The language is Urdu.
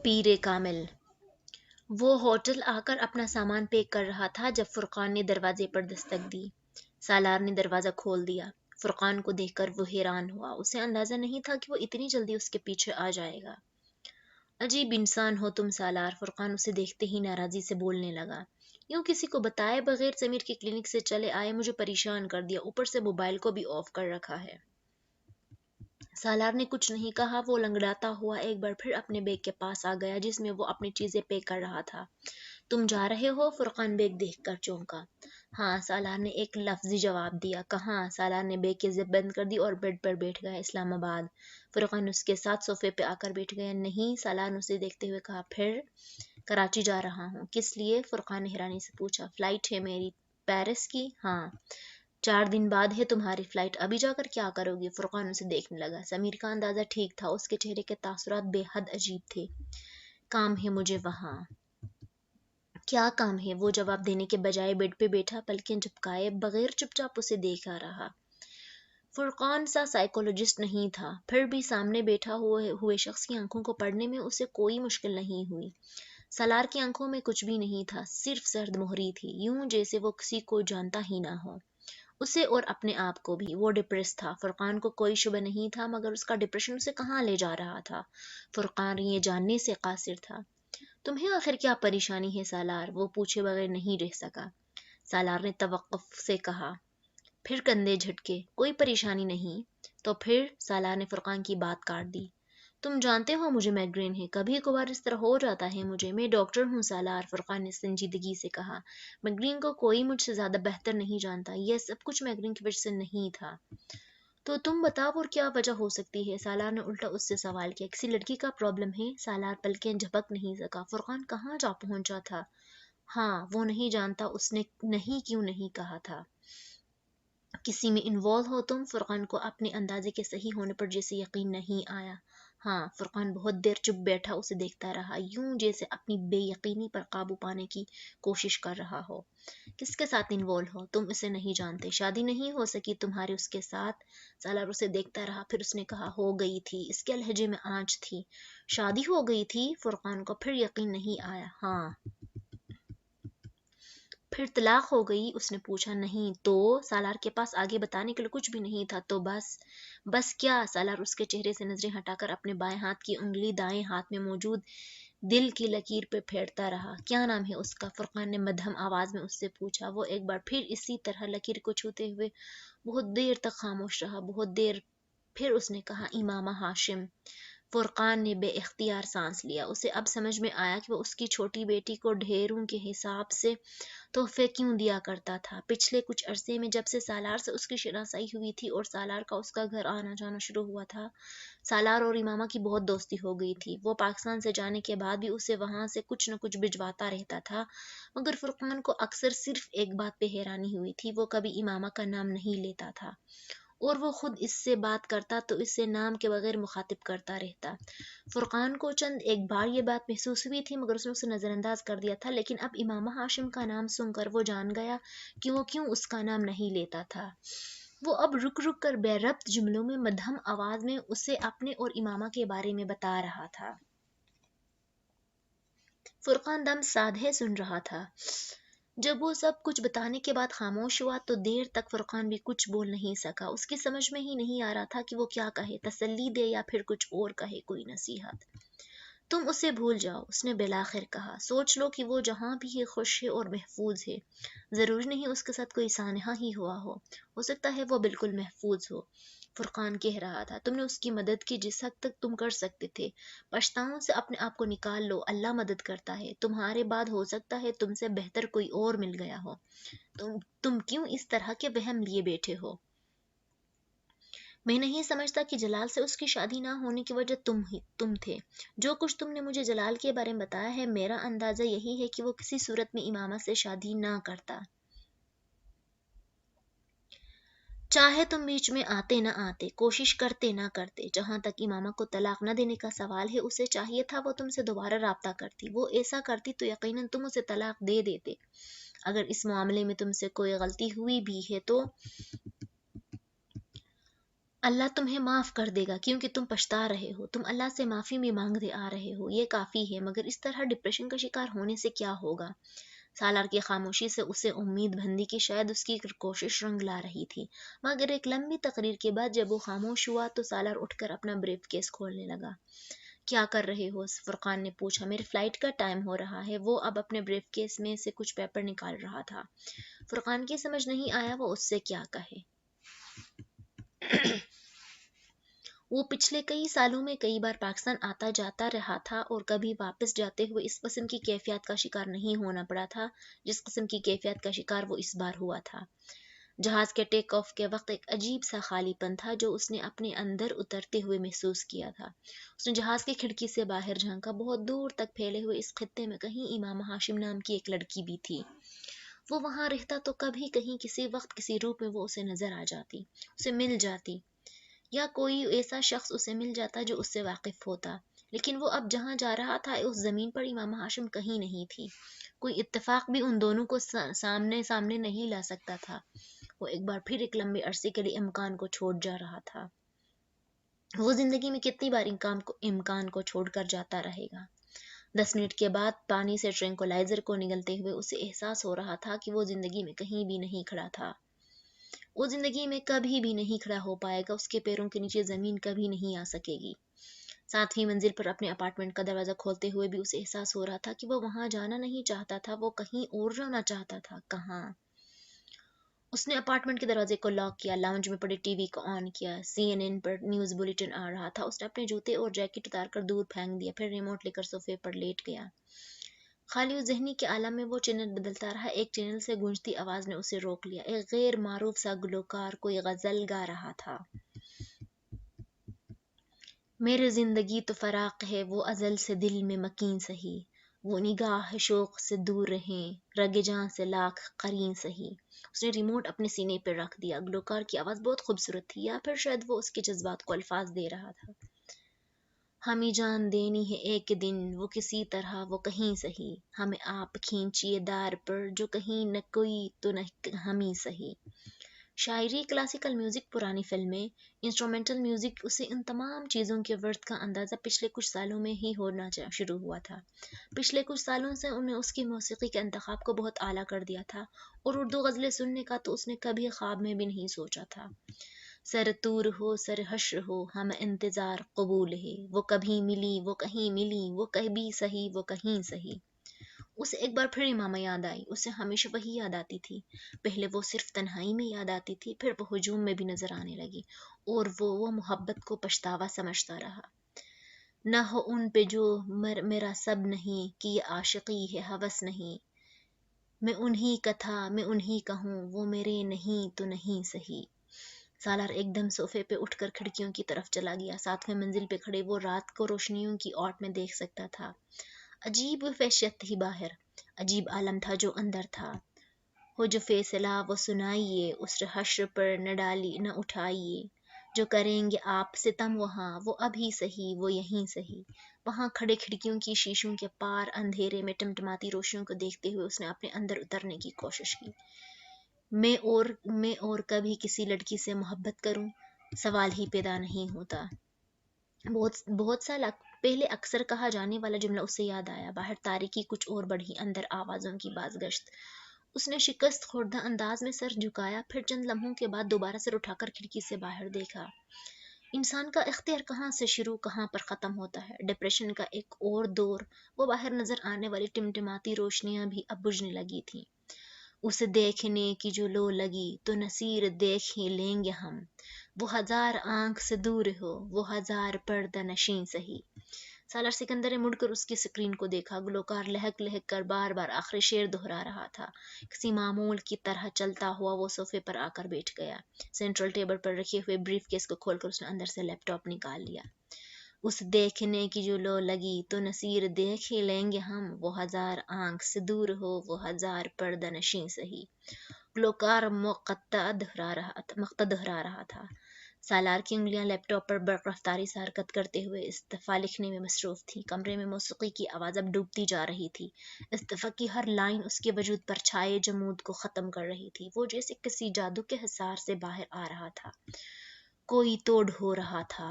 پیر کامل۔ وہ ہوٹل آکر اپنا سامان پیک کر رہا تھا جب فرقان نے دروازے پر دستک دی۔ سالار نے دروازہ کھول دیا۔ فرقان کو دیکھ کر وہ حیران ہوا۔ اسے اندازہ نہیں تھا کہ وہ اتنی جلدی اس کے پیچھے آ جائے گا۔ عجیب انسان ہو تم سالار، فرقان اسے دیکھتے ہی ناراضی سے بولنے لگا۔ یوں کسی کو بتائے بغیر سمیر کے کلینک سے چلے آئے، مجھے پریشان کر دیا، اوپر سے موبائل کو بھی آف کر رکھا ہے۔ سالار نے کچھ نہیں کہا۔ وہ لنگڑاتا ہوا ایک بار پھر اپنے بیگ کے پاس آ گیا جس میں وہ اپنی چیزیں پیک کر رہا تھا۔ تم جا رہے ہو؟ فرقان بیگ دیکھ کر چونکا۔ ہاں، سالار نے ایک لفظی جواب دیا۔ کہاں؟ سالار نے بیگ کی زپ بند کر دی اور بیڈ پر بیٹھ گیا۔ اسلام آباد۔ فرقان اس کے ساتھ صوفے پہ آ کر بیٹھ گیا۔ نہیں، سالار نے اسے دیکھتے ہوئے کہا۔ پھر؟ کراچی جا رہا ہوں۔ کس لیے؟ فرقان نے حیرانی سے پوچھا۔ فلائٹ ہے میری پیرس کی۔ ہاں، 4 دن بعد ہے تمہاری فلائٹ۔ ابھی جا کر کیا کرو گی؟ فرقان اسے دیکھنے لگا۔ سمیر کا اندازہ ٹھیک تھا، اس کے چہرے کے تاثرات بے حد عجیب تھے۔ کام ہے مجھے وہاں۔ کیا کام ہے؟ وہ جواب دینے کے بجائے بیڈ پہ بیٹھا، پلکیں جھپکائے بغیر چپ چاپ اسے دیکھا رہا۔ فرقان سا سائیکولوجسٹ نہیں تھا، پھر بھی سامنے بیٹھا ہوئے شخص کی آنکھوں کو پڑھنے میں اسے کوئی مشکل نہیں ہوئی۔ سالار کی آنکھوں میں کچھ بھی نہیں تھا، صرف سرد مہری تھی، یوں جیسے وہ کسی کو جانتا ہی نہ ہو، اسے اور اپنے آپ کو بھی۔ وہ ڈپریس تھا، فرقان کو کوئی شبہ نہیں تھا، مگر اس کا ڈپریشن اسے کہاں لے جا رہا تھا، فرقان یہ جاننے سے قاصر تھا۔ تمہیں آخر کیا پریشانی ہے سالار؟ وہ پوچھے بغیر نہیں رہ سکا۔ سالار نے توقف سے کہا۔ پھر کندھے جھٹکے۔ کوئی پریشانی نہیں۔ تو پھر؟ سالار نے فرقان کی بات کاٹ دی۔ تم جانتے ہو مجھے مائگرین ہے، کبھی کبھار اس طرح ہو جاتا ہے مجھے، میں ڈاکٹر ہوں سالار، فرقان نے سنجیدگی سے کہا۔ مائگرین کو کوئی مجھ سے زیادہ بہتر نہیں جانتا، یہ سب کچھ مائگرین کی وجہ سے نہیں تھا۔ تو تم بتاؤ اور کیا وجہ ہو سکتی ہے؟ سالار نے الٹا اس سے سوال کیا۔ کسی لڑکی کا پرابلم ہے؟ سالار پلکیں جھپک نہیں سکا۔ فرقان کہاں جا پہنچا تھا؟ ہاں، وہ نہیں جانتا، اس نے نہیں کیوں نہیں کہا تھا۔ کسی میں انوالو ہو تم؟ فرقان کو اپنے اندازے کے صحیح ہونے پر جیسے یقین نہیں آیا۔ ہاں۔ فرقان بہت دیر چپ بیٹھا اسے دیکھتا رہا، یوں جیسے اپنی بے یقینی پر قابو پانے کی کوشش کر رہا ہو۔ کس کے ساتھ انوالو ہو؟ تم اسے نہیں جانتے؟ شادی نہیں ہو سکی تمہاری اس کے ساتھ؟ سالار اسے دیکھتا رہا، پھر اس نے کہا۔ ہو گئی تھی۔ اس کے لہجے میں آنچ تھی۔ شادی ہو گئی تھی؟ فرقان کو پھر یقین نہیں آیا۔ ہاں۔ پھر طلاق ہو گئی؟ اس نے پوچھا۔ نہیں تو؟ سالار کے پاس آگے بتانے کے لیے کچھ بھی نہیں تھا۔ تو بس؟ بس کیا؟ سالار اس کے چہرے سے نظریں ہٹا کر اپنے بائیں ہاتھ کی انگلی دائیں ہاتھ میں موجود دل کی لکیر پہ پھیرتا رہا۔ کیا نام ہے اس کا؟ فرقان نے مدھم آواز میں اس سے پوچھا۔ وہ ایک بار پھر اسی طرح لکیر کو چھوتے ہوئے بہت دیر تک خاموش رہا، بہت دیر۔ پھر اس نے کہا۔ امامہ ہاشم۔ فرقان نے بے اختیار سانس لیا۔ اسے اب سمجھ میں آیا کہ وہ اس کی چھوٹی بیٹی کو ڈھیروں کے حساب سے تحفے کیوں دیا کرتا تھا۔ پچھلے کچھ عرصے میں جب سے سالار سے اس کی شناسائی ہوئی تھی اور سالار کا اس کا گھر آنا جانا شروع ہوا تھا، سالار اور امامہ کی بہت دوستی ہو گئی تھی۔ وہ پاکستان سے جانے کے بعد بھی اسے وہاں سے کچھ نہ کچھ بھجواتا رہتا تھا، مگر فرقان کو اکثر صرف ایک بات پہ حیرانی ہوئی تھی، وہ کبھی امامہ کا نام نہیں لیتا تھا، اور وہ خود اس سے بات کرتا تو اسے نام کے بغیر مخاطب کرتا رہتا۔ فرقان کو چند ایک بار یہ بات محسوس ہوئی تھی، مگر اس نے اسے نظر انداز کر دیا تھا، لیکن اب امامہ ہاشم کا نام سن کر وہ جان گیا کہ وہ کیوں اس کا نام نہیں لیتا تھا۔ وہ اب رک رک کر بے ربط جملوں میں مدھم آواز میں اسے اپنے اور امامہ کے بارے میں بتا رہا تھا۔ فرقان دم سادھے سن رہا تھا۔ جب وہ سب کچھ بتانے کے بعد خاموش ہوا تو دیر تک فرقان بھی کچھ بول نہیں سکا۔ اس کی سمجھ میں ہی نہیں آ رہا تھا کہ وہ کیا کہے، تسلی دے یا پھر کچھ اور کہے، کوئی نصیحت۔ تم اسے بھول جاؤ، اس نے بالآخر کہا۔ سوچ لو کہ وہ جہاں بھی ہے خوش ہے اور محفوظ ہے۔ ضروری نہیں اس کے ساتھ کوئی سانحہ ہی ہوا ہو سکتا ہے وہ بالکل محفوظ ہو۔ فرقان کہہ رہا تھا۔ تم نے اس کی مدد کی جس حد تک تم کر سکتے تھے، پچھتاؤں سے اپنے آپ کو نکال لو، اللہ مدد کرتا ہے، تمہارے بعد ہو سکتا ہے تم سے بہتر کوئی اور مل گیا ہو۔ تم کیوں اس طرح کے وہم لیے بیٹھے ہو؟ میں نہیں سمجھتا کہ جلال سے اس کی شادی نہ ہونے کی وجہ تم تھے۔ جو کچھ تم نے مجھے جلال کے بارے میں بتایا ہے، میرا اندازہ یہی ہے کہ وہ کسی صورت میں امامہ سے شادی نہ کرتا، چاہے تم بیچ میں آتے نہ آتے، کوشش کرتے نہ کرتے۔ جہاں تک امامہ کو طلاق نہ دینے کا سوال ہے، اسے چاہیے تھا وہ تم سے دوبارہ رابطہ کرتی، وہ ایسا کرتی تو یقیناً تم اسے طلاق دے دیتے۔ اگر اس معاملے میں تم سے کوئی غلطی ہوئی بھی ہے تو اللہ تمہیں معاف کر دے گا کیونکہ تم پچھتا رہے ہو، تم اللہ سے معافی بھی مانگتے آ رہے ہو، یہ کافی ہے، مگر اس طرح ڈپریشن کا شکار ہونے سے کیا ہوگا؟ سالار کی خاموشی سے اسے امید بندی کہ شاید اس کی کوشش رنگ لا رہی تھی، مگر ایک لمبی تقریر کے بعد جب وہ خاموش ہوا تو سالار اٹھ کر اپنا بریف کیس کھولنے لگا۔ کیا کر رہے ہو؟ فرقان نے پوچھا۔ میرے فلائٹ کا ٹائم ہو رہا ہے۔ وہ اب اپنے بریف کیس میں سے کچھ پیپر نکال رہا تھا۔ فرقان کی سمجھ نہیں آیا وہ اس سے کیا کہے۔ وہ پچھلے کئی سالوں میں کئی بار پاکستان آتا جاتا رہا تھا اور کبھی واپس جاتے ہوئے اس قسم کی کیفیات کا شکار نہیں ہونا پڑا تھا جس قسم کی کیفیات کا شکار وہ اس بار ہوا تھا۔ جہاز کے ٹیک آف کے وقت ایک عجیب سا خالی پن تھا جو اس نے اپنے اندر اترتے ہوئے محسوس کیا تھا۔ اس نے جہاز کی کھڑکی سے باہر جھانکا، بہت دور تک پھیلے ہوئے اس خطے میں کہیں امام ہاشم نام کی ایک لڑکی بھی تھی۔ وہ وہاں رہتا تو کبھی کہیں کسی وقت کسی روپ میں وہ اسے نظر آ جاتی، اسے مل جاتی، یا کوئی ایسا شخص اسے مل جاتا جو اس سے واقف ہوتا، لیکن وہ اب جہاں جا رہا تھا اس زمین پر امام ہاشم کہیں نہیں تھی۔ کوئی اتفاق بھی ان دونوں کو سامنے نہیں لا سکتا تھا۔ وہ ایک بار پھر ایک لمبے عرصے کے لیے امکان کو چھوڑ جا رہا تھا۔ وہ زندگی میں کتنی بار امکان کو چھوڑ کر جاتا رہے گا؟ 10 منٹ کے بعد پانی سے ٹرینکولائزر کو نگلتے ہوئے اسے احساس ہو رہا تھا کہ وہ زندگی میں کہیں بھی نہیں کھڑا تھا۔ وہ زندگی میں کبھی بھی نہیں کھڑا ہو پائے گا، اس کے پیروں کے نیچے زمین کبھی نہیں آ سکے گی۔ 7ویں منزل پر اپنے اپارٹمنٹ کا دروازہ کھولتے ہوئے بھی اسے احساس ہو رہا تھا کہ وہ وہاں جانا نہیں چاہتا تھا، وہ کہیں اور جانا چاہتا تھا۔ کہاں؟ اس نے اپارٹمنٹ کے دروازے کو لاک کیا، لاؤنج میں پڑے ٹی وی کو آن کیا۔ CNN پر نیوز بلیٹن آ رہا تھا۔ اس نے اپنے جوتے اور جیکٹ اتار کر دور پھینک دیا، پھر ریموٹ لے کر صوفے پر لیٹ گیا۔ خالی و ذہنی کے عالم میں وہ چینل بدلتا رہا۔ ایک چینل سے گونجتی آواز نے اسے روک لیا۔ ایک غیر معروف سا گلوکار کوئی غزل گا رہا تھا۔ میرے زندگی تو فراق ہے، وہ ازل سے دل میں مکین سہی، وہ نگاہ شوق سے دور رہیں، رگ جاں سے لاکھ قرین سہی۔ اس نے ریموٹ اپنے سینے پر رکھ دیا۔ گلوکار کی آواز بہت خوبصورت تھی، یا پھر شاید وہ اس کے جذبات کو الفاظ دے رہا تھا۔ ہمیں جان دینی ہے ایک دن، وہ کسی طرح وہ کہیں سہی، ہمیں آپ کھینچیے دار پر، جو کہیں نہ کوئی تو نہ ہم ہی سہی۔ شاعری، کلاسیکل میوزک، پرانی فلمیں، انسٹرومنٹل میوزک، اسے ان تمام چیزوں کے ورث کا اندازہ پچھلے کچھ سالوں میں ہی ہونا شروع ہوا تھا۔ پچھلے کچھ سالوں سے انہیں اس کی موسیقی کے انتخاب کو بہت اعلیٰ کر دیا تھا، اور اردو غزلیں سننے کا تو اس نے کبھی خواب میں بھی نہیں سوچا تھا۔ سر طور ہو سر حشر ہو، ہم انتظار قبول ہے، وہ کبھی ملی وہ کہیں ملی، وہ کبھی سہی وہ کہیں سہی۔ اسے ایک بار پھر امامہ یاد آئی۔ اسے ہمیشہ وہی یاد آتی تھی۔ پہلے وہ صرف تنہائی میں یاد آتی تھی، پھر وہ ہجوم میں بھی نظر آنے لگی، اور وہ محبت کو پچھتاوا سمجھتا رہا۔ نہ ہو ان پہ جو میرا سب نہیں، کہ یہ عاشقی ہے ہوس نہیں، میں انہی کا تھا میں انہی کا ہوں، وہ میرے نہیں تو نہیں سہی۔ سالار ایک دم صوفے پہ اٹھ کر کھڑکیوں کی طرف چلا گیا۔ 7ویں منزل پہ کھڑے وہ رات کو روشنیوں کی اوٹ میں دیکھ سکتا تھا۔ عجیب وحشت تھی باہر، عجیب عالم تھا جو اندر تھا۔ ہو جو فیصلہ وہ سنائیے، اس حشر پر نہ اٹھائیے، جو کریں گے آپ ستم وہاں، وہ ابھی سہی وہ یہیں سہی۔ وہاں کھڑے کھڑکیوں کی شیشوں کے پار اندھیرے میں ٹمٹماتی روشنیوں کو دیکھتے ہوئے اس نے اپنے اندر اترنے کی کوشش کی۔ میں اور کبھی کسی لڑکی سے محبت کروں، سوال ہی پیدا نہیں ہوتا۔ بہت سال پہلے اکثر کہا جانے والا جملہ اسے یاد آیا۔ باہر تاریکی کچھ اور بڑھی، اندر آوازوں کی بازگشت۔ اس نے شکست خوردہ انداز میں سر جھکایا، پھر چند لمحوں کے بعد دوبارہ سر اٹھا کر کھڑکی سے باہر دیکھا۔ انسان کا اختیار کہاں سے شروع کہاں پر ختم ہوتا ہے؟ ڈپریشن کا ایک اور دور۔ وہ باہر نظر آنے والی ٹمٹماتی روشنیاں بھی اب بجھنے لگی تھیں۔ اسے دیکھنے کی جو لو لگی تو نصیر دیکھ ہی لیں گے ہم، وہ ہزار آنکھ سے دور ہو وہ ہزار پردہ نشیں سہی۔ سالار سکندر نے مڑ کر اس کی سکرین کو دیکھا۔ گلوکار لہک لہک کر بار بار آخری شعر دہرا رہا تھا۔ کسی معمول کی طرح چلتا ہوا وہ صوفے پر آ کر بیٹھ گیا۔ سینٹرل ٹیبل پر رکھے ہوئے بریف کیس کو کھول کر اس نے اندر سے لیپ ٹاپ نکال لیا۔ اس دیکھنے کی جو لو لگی تو نصیر دیکھ ہی لیں گے ہم، وہ ہزار آنکھ سے دور ہو وہ ہزار پردہ نشیں سہی۔ گلوکار مقطع دہرا رہا تھا۔ سالار کی انگلیاں لیپ ٹاپ پر برق رفتاری سے حرکت کرتے ہوئے استفا لکھنے میں مصروف تھی۔ کمرے میں موسیقی کی آواز اب ڈوبتی جا رہی تھی۔ استفا کی ہر لائن اس کے وجود پر چھائے جمود کو ختم کر رہی تھی۔ وہ جیسے کسی جادو کے حصار سے باہر آ رہا تھا۔ کوئی توڑ ہو رہا تھا۔